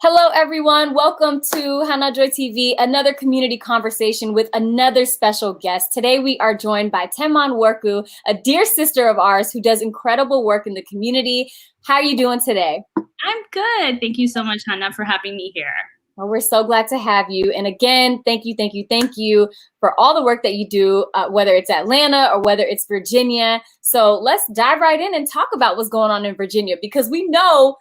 Hello, everyone. Welcome to Hana Joy TV, another community conversation with another special guest. Today, we are joined by Teman Worku, a dear sister of ours who does incredible work in the community. How are you doing today? I'm good. Thank you so much, Hannah, for having me here. Well, we're so glad to have you. And again, thank you for all the work that you do, whether it's Atlanta or whether it's Virginia. So let's dive right in and talk about what's going on in Virginia, because we know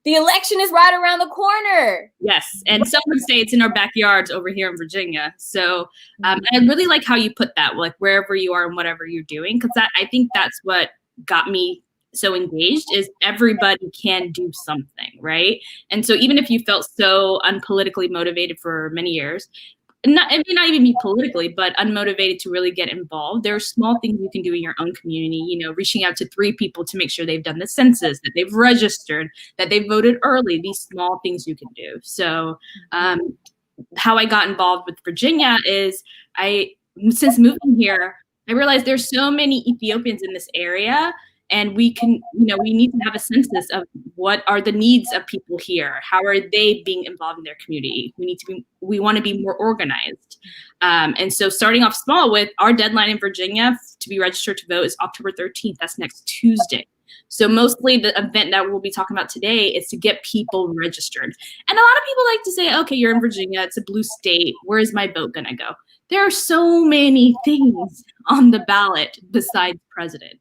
the election is right around the corner. Yes, and some would say it's in our backyards over here in Virginia. So and I really like how you put that, like wherever you are and whatever you're doing, because I think that's what got me so engaged, is everybody can do something, right? And so even if you felt so unpolitically motivated for many years, it may not even be politically, but unmotivated to really get involved, there are small things you can do in your own community, reaching out to 3 people to make sure they've done the census, that they've registered, that they voted early, these small things you can do. So how I got involved with Virginia is since moving here, I realized there's so many Ethiopians in this area, and we need to have a census of what are the needs of people here. How are they being involved in their community? We want to be more organized. And so starting off small with our deadline in Virginia to be registered to vote is October 13th. That's next Tuesday. So mostly the event that we'll be talking about today is to get people registered. And a lot of people like to say, okay, you're in Virginia, it's a blue state. Where is my vote gonna go? There are so many things on the ballot besides president.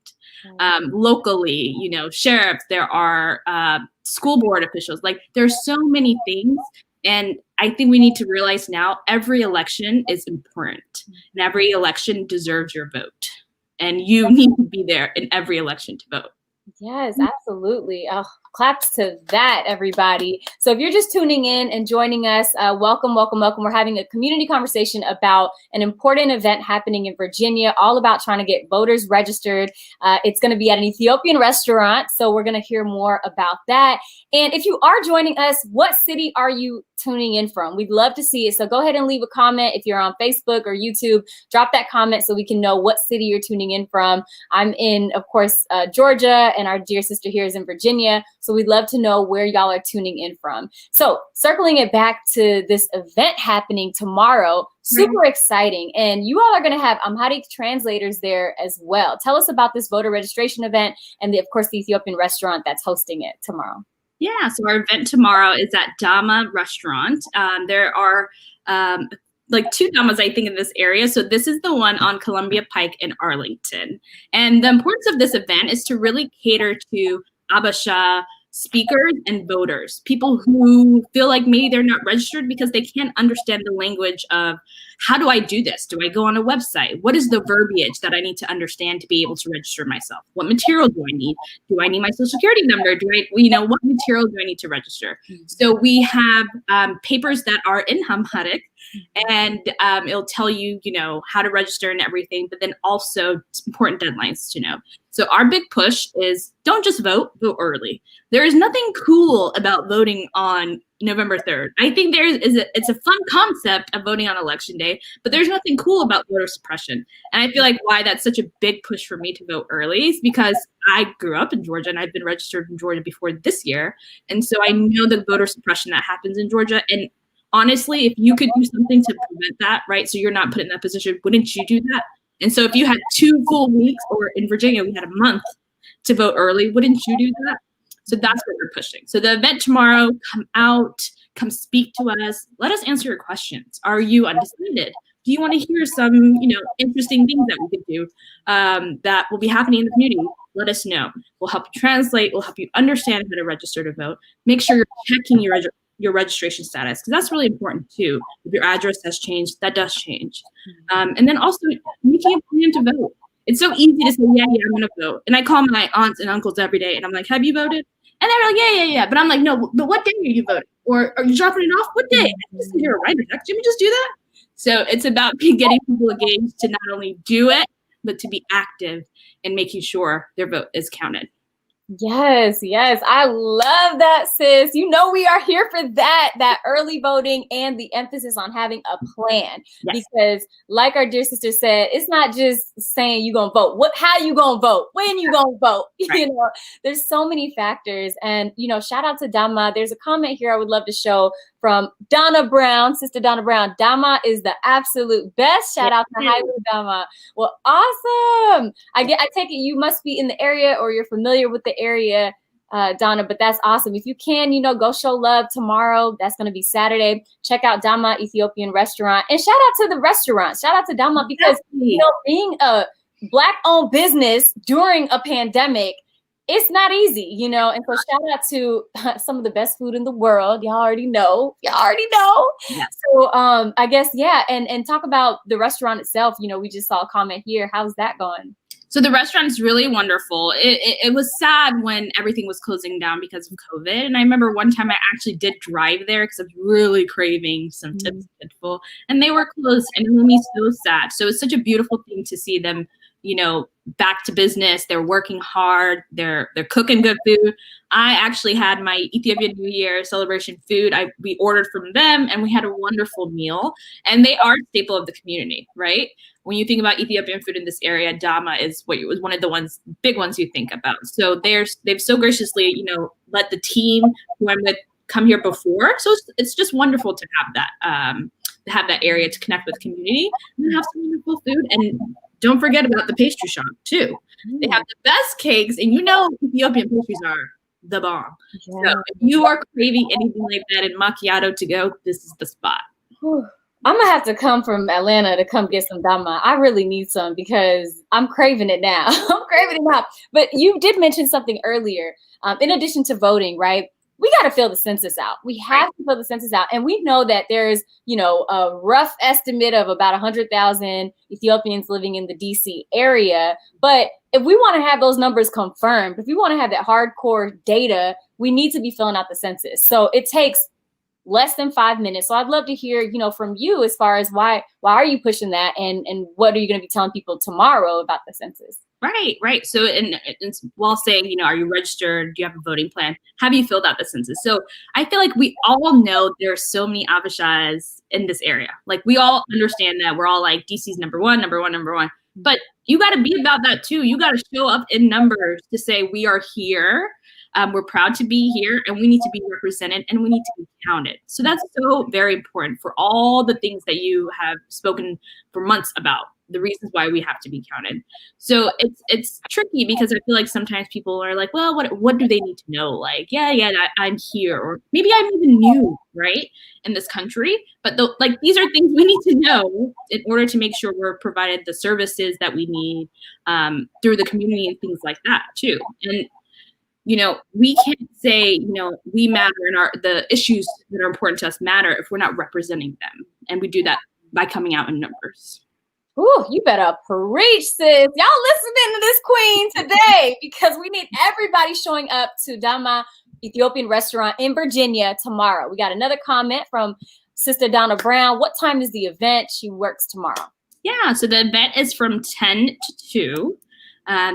Locally, sheriff, there are school board officials, like there's so many things. And I think we need to realize now every election is important and every election deserves your vote. And you need to be there in every election to vote. Yes, absolutely. Claps to that, everybody. So if you're just tuning in and joining us, welcome. We're having a community conversation about an important event happening in Virginia, all about trying to get voters registered. It's going to be at an Ethiopian restaurant, so we're going to hear more about that. And if you are joining us, what city are you tuning in from? We'd love to see it. So go ahead and leave a comment. If you're on Facebook or YouTube, drop that comment so we can know what city you're tuning in from. I'm in, of course, Georgia, and our dear sister here is in Virginia. So we'd love to know where y'all are tuning in from. So circling it back to this event happening tomorrow, super exciting. And you all are going to have Amharic translators there as well. Tell us about this voter registration event and, of course, the Ethiopian restaurant that's hosting it tomorrow. Yeah, so our event tomorrow is at Dama Restaurant. There are like 2 Damas, I think, in this area. So this is the one on Columbia Pike in Arlington. And the importance of this event is to really cater to Abasha speakers and voters, people who feel like maybe they're not registered because they can't understand the language of, how do I do this? Do I go on a website? What is the verbiage that I need to understand to be able to register myself? What material do I need? Do I need my social security number? What material do I need to register? So we have papers that are in Amharic, and it'll tell you, how to register and everything, but then also important deadlines to know. So our big push is don't just vote early. There is nothing cool about voting on November 3rd. I think it's a fun concept of voting on election day, but there's nothing cool about voter suppression. And I feel like why that's such a big push for me to vote early is because I grew up in Georgia and I've been registered in Georgia before this year. And so I know the voter suppression that happens in Georgia. And honestly, if you could do something to prevent that, right, so you're not put in that position, wouldn't you do that? And so if you had 2 full weeks, or in Virginia, we had a month to vote early, wouldn't you do that? So that's what we're pushing. So the event tomorrow, come out, come speak to us. Let us answer your questions. Are you undecided? Do you want to hear some, interesting things that we could do that will be happening in the community? Let us know. We'll help you translate. We'll help you understand how to register to vote. Make sure you're checking your registration status, because that's really important too. If your address has changed, that does change. And then also making a plan to vote. It's so easy to say, yeah, I'm gonna vote. And I call my aunts and uncles every day and I'm like, have you voted? And they're like, yeah. But I'm like, no, but what day are you voting? Or are you dropping it off? What day? I just hear a writer. Can we just do that? So it's about getting people engaged to not only do it, but to be active and making sure their vote is counted. Yes, yes. I love that, sis. You know, we are here for that early voting and the emphasis on having a plan. Yes. Because like our dear sister said, it's not just saying you gonna vote. How you gonna vote? When you gonna vote? Right. You know, there's so many factors. And, you know, shout out to Dama. There's a comment here I would love to show from Donna Brown, Sister Donna Brown. Dama is the absolute best. Shout out to Highway Dama. Well, awesome. I take it you must be in the area or you're familiar with the area, Donna, but that's awesome. If you can, you know, go show love tomorrow. That's going to be Saturday. Check out Dama Ethiopian Restaurant, and shout out to the restaurant. Shout out to Dama because, you know, being a Black-owned business during a pandemic, it's not easy, you know, and so shout out to some of the best food in the world. Y'all already know. Yeah. So I guess, yeah. And talk about the restaurant itself. You know, we just saw a comment here. How's that going? So the restaurant is really wonderful. It was sad when everything was closing down because of COVID. And I remember one time I actually did drive there because I was really craving some tips and they were closed, and it made me so sad. So it's such a beautiful thing to see them, you know, back to business. They're working hard. They're cooking good food. I actually had my Ethiopian New Year celebration food. We ordered from them and we had a wonderful meal, and they are a staple of the community, right? When you think about Ethiopian food in this area, Dama is one of the big ones you think about. So they've so graciously, you know, let the team who I'm with come here before. So it's just wonderful to have that area to connect with community and have some wonderful food. And don't forget about the pastry shop too. They have the best cakes, and you know Ethiopian pastries are the bomb. Yeah. So if you are craving anything like that in macchiato to go, this is the spot. I'm gonna have to come from Atlanta to come get some Dama. I really need some because I'm craving it now. But you did mention something earlier. In addition to voting, right? We got to fill the census out. We have to fill the census out. And we know that there's, you know, a rough estimate of about 100,000 Ethiopians living in the DC area. But if we want to have those numbers confirmed, if we want to have that hardcore data, we need to be filling out the census. So it takes less than 5 minutes. So I'd love to hear, you know, from you as far as why are you pushing that, and what are you going to be telling people tomorrow about the census? Right. So, and while saying, you know, are you registered? Do you have a voting plan? Have you filled out the census? So I feel like we all know there are so many Abishas in this area. Like, we all understand that. We're all like, DC's number one. But you got to be about that too. You got to show up in numbers to say we are here. We're proud to be here, and we need to be represented, and we need to be counted. So that's so very important for all the things that you have spoken for months about, the reasons why we have to be counted. So it's tricky because I feel like sometimes people are like, well, what do they need to know? Like, I'm here, or maybe I'm even new, right, in this country. But these are things we need to know in order to make sure we're provided the services that we need through the community and things like that too. And you know, we can't say, you know, we matter and the issues that are important to us matter if we're not representing them. And we do that by coming out in numbers. Ooh, you better preach, sis. Y'all listening to this queen today, because we need everybody showing up to Dama Ethiopian Restaurant in Virginia tomorrow. We got another comment from Sister Donna Brown. What time is the event? She works tomorrow. Yeah, so the event is from 10 to 2.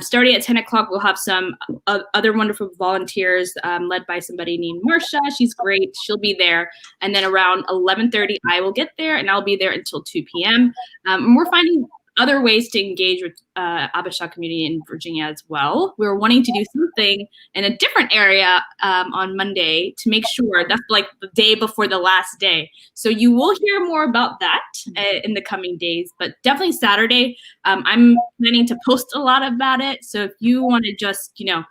Starting at 10 o'clock, we'll have some other wonderful volunteers led by somebody named Marsha. She's great. She'll be there. And then around 11:30, I will get there, and I'll be there until 2 p.m. And we're finding other ways to engage with Abisha community in Virginia as well. We're wanting to do something in a different area on Monday to make sure that's like the day before the last day. So you will hear more about that in the coming days, but definitely Saturday. I'm planning to post a lot about it. So if you want to just, you know,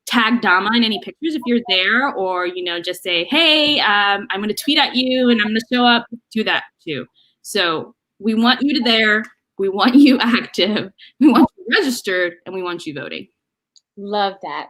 tag Dama in any pictures if you're there, or, you know, just say, hey, I'm going to tweet at you and I'm going to show up, do that too. So we want you there. We want you active, we want you registered, and we want you voting. Love that.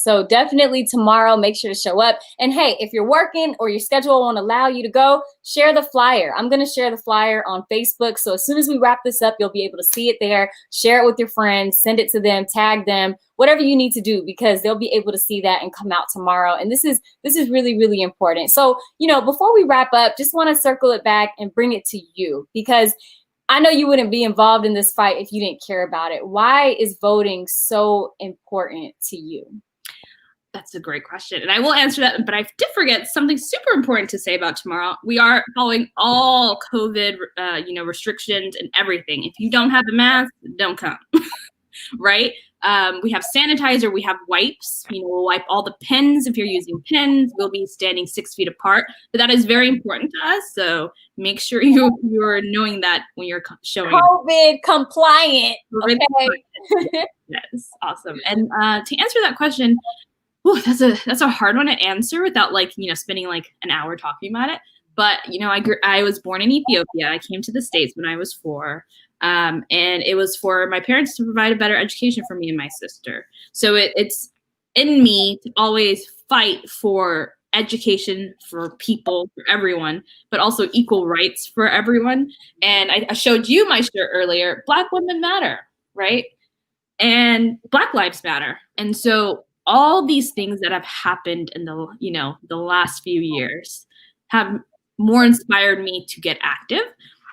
So definitely tomorrow, make sure to show up. And hey, if you're working or your schedule won't allow you to go, share the flyer. I'm going to share the flyer on Facebook. So as soon as we wrap this up, you'll be able to see it there. Share it with your friends, send it to them, tag them, whatever you need to do, because they'll be able to see that and come out tomorrow. And this is really, really important. So, you know, before we wrap up, just want to circle it back and bring it to you, because I know you wouldn't be involved in this fight if you didn't care about it. Why is voting so important to you? That's a great question. And I will answer that, but I did forget something super important to say about tomorrow. We are following all COVID, restrictions and everything. If you don't have a mask, don't come, right? We have sanitizer, we have wipes, we'll wipe all the pens. If you're using pens, we'll be standing 6 feet apart, but that is very important to us. So make sure you're knowing that when you're showing COVID compliant. COVID compliant. Yes, awesome. And to answer that question, that's a hard one to answer without spending like an hour talking about it. But I was born in Ethiopia. I came to the States when I was 4. And it was for my parents to provide a better education for me and my sister. So it's in me to always fight for education for people, for everyone, but also equal rights for everyone. And I showed you my shirt earlier. Black women matter, right? And Black lives matter. And so all these things that have happened in the last few years have more inspired me to get active.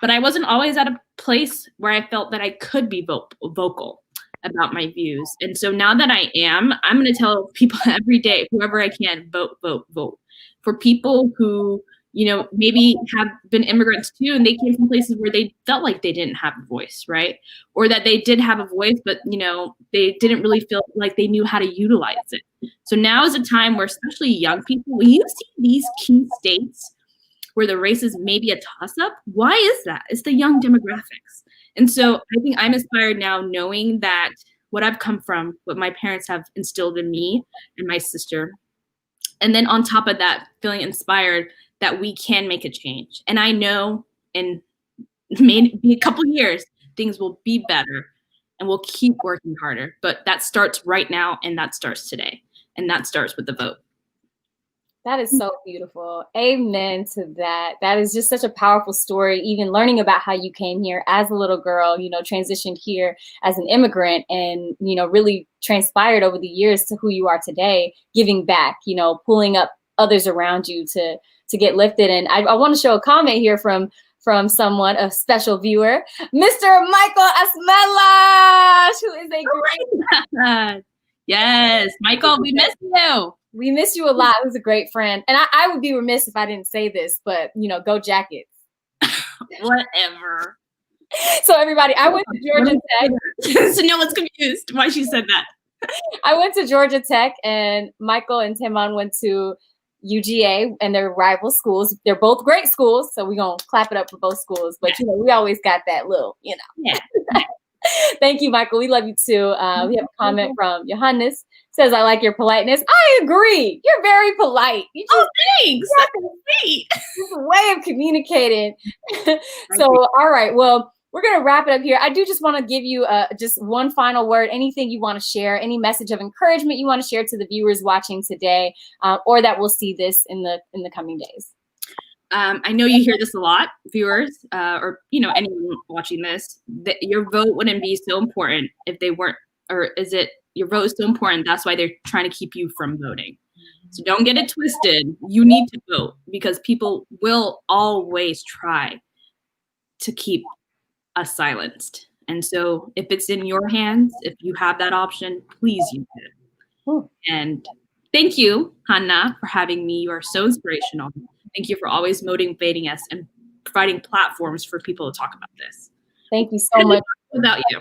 But I wasn't always at a place where I felt that I could be vocal about my views. And so now that I am, I'm going to tell people every day, whoever I can, vote, vote, vote. For people who, maybe have been immigrants too, and they came from places where they felt like they didn't have a voice, right? Or that they did have a voice, but, they didn't really feel like they knew how to utilize it. So now is a time where, especially young people, when you see these key states where the race is maybe a toss-up, why is that? It's the young demographics. And so I think I'm inspired now knowing that what I've come from, what my parents have instilled in me and my sister, and then on top of that, feeling inspired that we can make a change. And I know in maybe a couple years, things will be better and we'll keep working harder. But that starts right now, and that starts today. And that starts with the vote. That is so beautiful. Amen to that. That is just such a powerful story. Even learning about how you came here as a little girl, transitioned here as an immigrant and, really transpired over the years to who you are today, giving back, pulling up others around you to get lifted. And I want to show a comment here from someone, a special viewer, Mr. Michael Asmelash, who is a great. Yes, Michael, we miss you. We miss you a lot. Who's a great friend. And I would be remiss if I didn't say this, but, go Jackets. Whatever. So everybody, I went to Georgia Tech. So no one's confused why she said that. I went to Georgia Tech, and Michael and Timon went to UGA, and they're rival schools. They're both great schools, so we're going to clap it up for both schools. But, we always got that little, Yeah. Thank you, Michael. We love you too. We have a comment from Johannes. Says, I like your politeness. I agree. You're very polite. Thanks. That's great. It's a way of communicating. So, all right. Well, we're going to wrap it up here. I do just want to give you just one final word, anything you want to share, any message of encouragement you want to share to the viewers watching today, or that will see this in the coming days. I know you hear this a lot, viewers, or anyone watching this, that your vote wouldn't be so important if they weren't, or is it your vote is so important, that's why they're trying to keep you from voting. So don't get it twisted. You need to vote because people will always try to keep us silenced. And so if it's in your hands, if you have that option, please use it. Ooh. And thank you, Hannah, for having me. You are so inspirational. Thank you for always motivating us and providing platforms for people to talk about this. Thank you so much. Without you.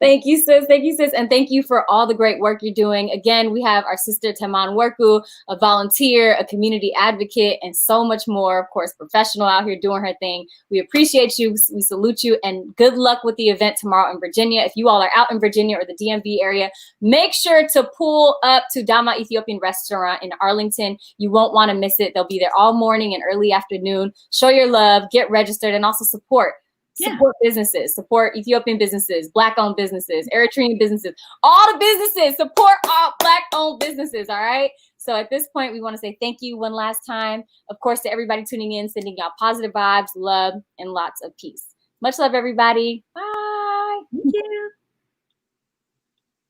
Thank you, sis. Thank you, sis. And thank you for all the great work you're doing. Again, we have our sister Teman Worku, a volunteer, a community advocate, and so much more. Of course, professional out here doing her thing. We appreciate you. We salute you. And good luck with the event tomorrow in Virginia. If you all are out in Virginia or the DMV area, make sure to pull up to Dama Ethiopian Restaurant in Arlington. You won't want to miss it. They'll be there all morning and early afternoon. Show your love, get registered, and also support. Support businesses, support Ethiopian businesses, Black-owned businesses, Eritrean businesses, all the businesses, support all Black-owned businesses, all right? So at this point, we want to say thank you one last time. Of course, to everybody tuning in, sending y'all positive vibes, love, and lots of peace. Much love, everybody. Bye. Thank you.